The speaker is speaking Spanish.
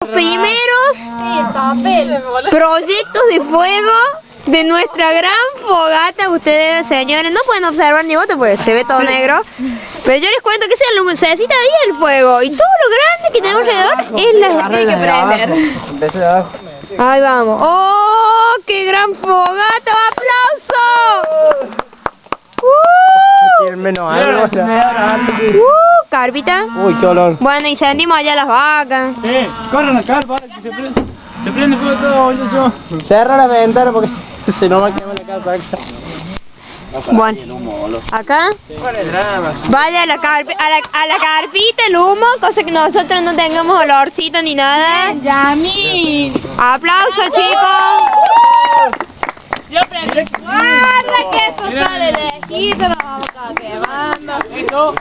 Los primeros proyectos de fuego de nuestra gran fogata. Ustedes, señores, no pueden observar ni voto porque se ve todo negro. Pero yo les cuento que se necesita ahí el fuego. Y todo lo grande que tenemos alrededor es la que hay que prender. Ahí vamos. ¡Oh, qué gran fogata! ¡Aplauso! Carpita. Uy, qué olor. Bueno, y sentimos allá las vacas. Corran la carpa ahora que se prende fuego todo, muchachos. Cerra la ventana porque se nos va a quemar la carpa acá. Bueno, acá vaya a la carpita el humo, cosa que nosotros no tengamos olorcito ni nada. ¡Yami! ¡Aplausos, chicos! Yo prendí. ¡Guarda que esto sale lejito! Nos vamos a quemando.